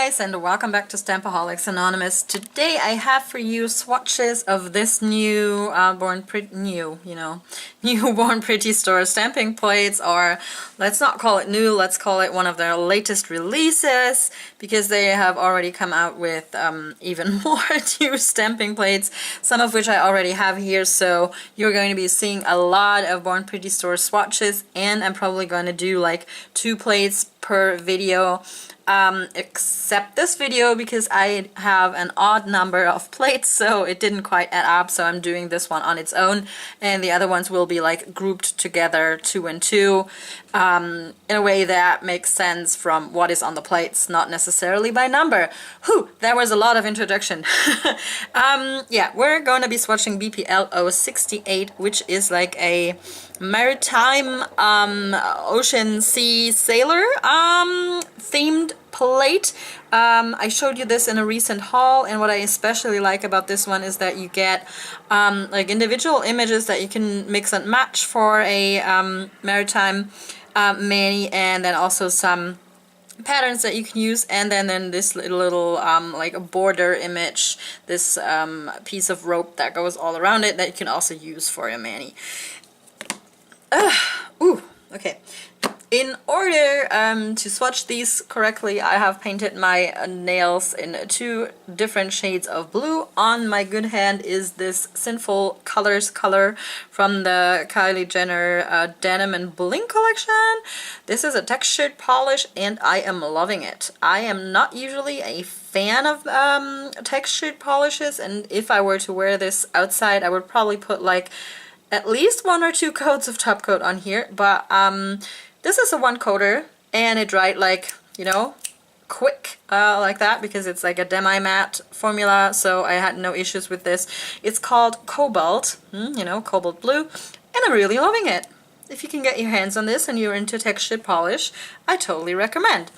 guys, and welcome back to Stampaholics Anonymous. Today I have for you swatches of this new new Bornprettystore stamping plates, or let's not call it new, let's call it one of their latest releases, because they have already come out with even more new stamping plates, some of which I already have here, so you're going to be seeing a lot of Bornprettystore swatches, and I'm probably going to do like 2 plates per video, except this video because I have an odd number of plates, so it didn't quite add up, so I'm doing this one on its own, and the other ones will be like grouped together 2 and 2 in a way that makes sense from what is on the plates, not necessarily by number. Whew, that was a lot of introduction. Yeah, we're going to be swatching BPL068, which is like a maritime ocean sea sailor themed plate. I showed you this in a recent haul, and what I especially like about this one is that you get like individual images that you can mix and match for a maritime mani, and then also some patterns that you can use, and then this little like a border image, this piece of rope that goes all around it that you can also use for a mani. Ooh, okay. In order to swatch these correctly, I have painted my nails in 2 different shades of blue. On my good hand is this Sinful Colors color from the Kylie Jenner Denim and Bling collection. This is a textured polish, and I am loving it. I am not usually a fan of textured polishes, and if I were to wear this outside, I would probably put like at least 1 or 2 coats of top coat on here, but this is a 1-coater, and it dried like, you know, quick like that, because it's like a demi-matte formula, so I had no issues with this. It's called Cobalt, you know, cobalt blue, and I'm really loving it. If you can get your hands on this and you're into textured polish, I totally recommend.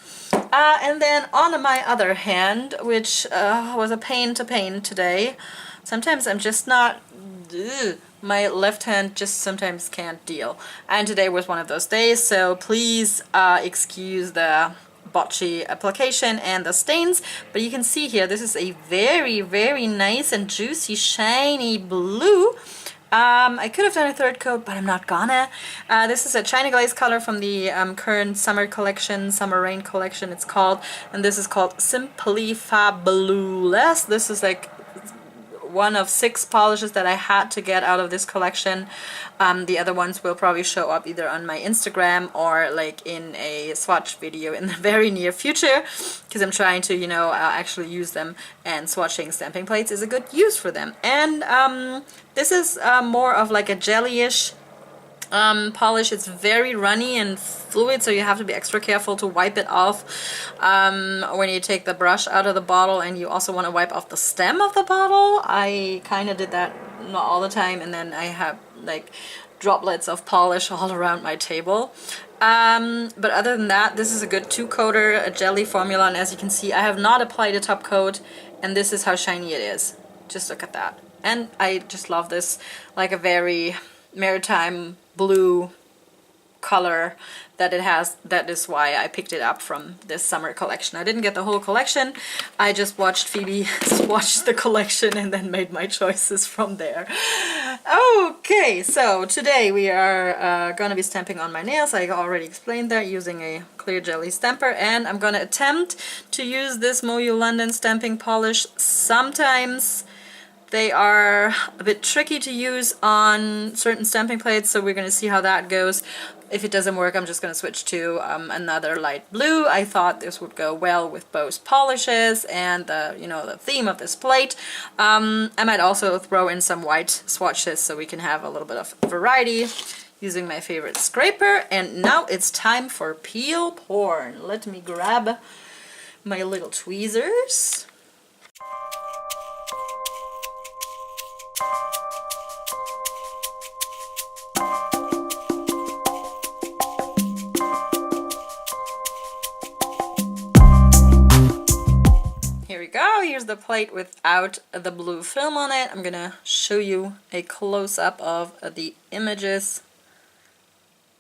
And then on my other hand, which was a pain to paint today, sometimes I'm just not... my left hand just sometimes can't deal, and today was one of those days, so please excuse the botchy application and the stains, but you can see here this is a very nice and juicy shiny blue. I could have done a 3rd coat, but I'm not gonna. This is a China Glaze color from the current summer collection, Summer Rain collection it's called, and this is called Simply Fabulous. This is like one of 6 polishes that I had to get out of this collection. The other ones will probably show up either on my Instagram or like in a swatch video in the very near future, because I'm trying to, you know, actually use them, and swatching stamping plates is a good use for them. And this is more of like a jellyish polish. It's very runny and fluid, so you have to be extra careful to wipe it off when you take the brush out of the bottle, and you also want to wipe off the stem of the bottle. I kind of did that not all the time, and then I have like droplets of polish all around my table. But other than that, this is a good 2-coater, a jelly formula, and as you can see, I have not applied a top coat, and this is how shiny it is. Just look at that. And I just love this, like a very maritime blue color that it has. That is why I picked it up from this summer collection. I didn't get the whole collection. I just watched Phoebe swatch the collection and then made my choices from there. Okay, so today we are gonna be stamping on my nails. I already explained that, using a clear jelly stamper, and I'm gonna attempt to use this Moyu London stamping polish. Sometimes they are a bit tricky to use on certain stamping plates, so we're going to see how that goes. If it doesn't work, I'm just going to switch to another light blue. I thought this would go well with both polishes and the, you know, the theme of this plate. I might also throw in some white swatches so we can have a little bit of variety using my favorite scraper. And now it's time for peel porn. Let me grab my little tweezers. Here we go. Here's the plate without the blue film on it. I'm gonna show you a close-up of the images.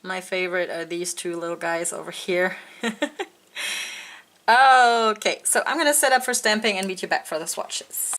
My favorite are these 2 little guys over here. Okay, so I'm gonna set up for stamping and meet you back for the swatches.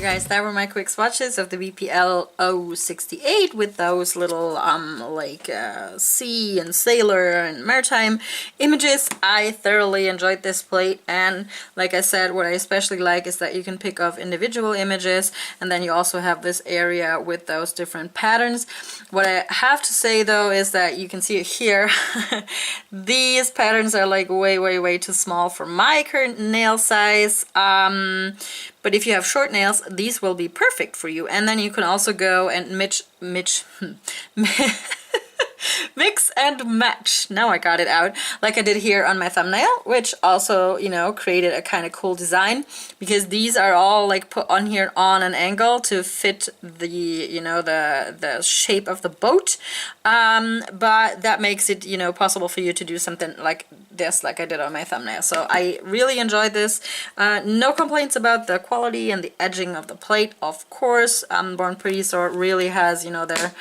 Guys, that were my quick swatches of the BPL068 with those little sea and sailor and maritime images. I thoroughly enjoyed this plate, and like I said, what I especially like is that you can pick off individual images, and then you also have this area with those different patterns. What I have to say though is that you can see it here. These patterns are like way too small for my current nail size. But if you have short nails, these will be perfect for you. And then you can also go and mix and match. Now I got it out, like I did here on my thumbnail, which also, you know, created a kind of cool design, because these are all like put on here on an angle to fit the, you know, the shape of the boat. But that makes it, you know, possible for you to do something like this, like I did on my thumbnail. So I really enjoyed this. No complaints about the quality and the edging of the plate, of course. Bornprettystore really has, you know, their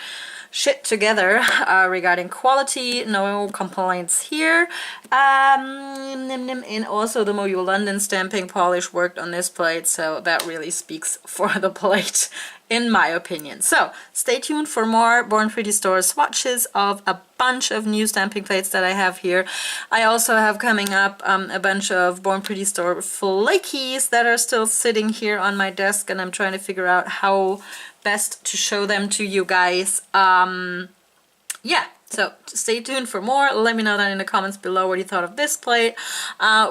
shit together regarding quality. No complaints here. And also the Moyu London stamping polish worked on this plate, so that really speaks for the plate in my opinion. So stay tuned for more Born Pretty Store swatches of a bunch of new stamping plates that I have here. I also have coming up a bunch of Born Pretty Store flakies that are still sitting here on my desk, and I'm trying to figure out how best to show them to you guys. Yeah, so stay tuned for more. Let me know down in the comments below what you thought of this plate,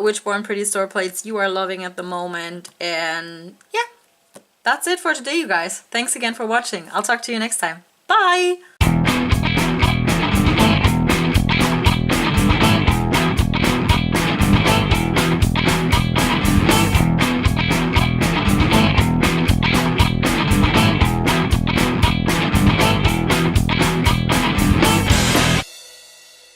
which Born Pretty Store plates you are loving at the moment, and yeah, that's it for today, you guys. Thanks again for watching. I'll talk to you next time. Bye!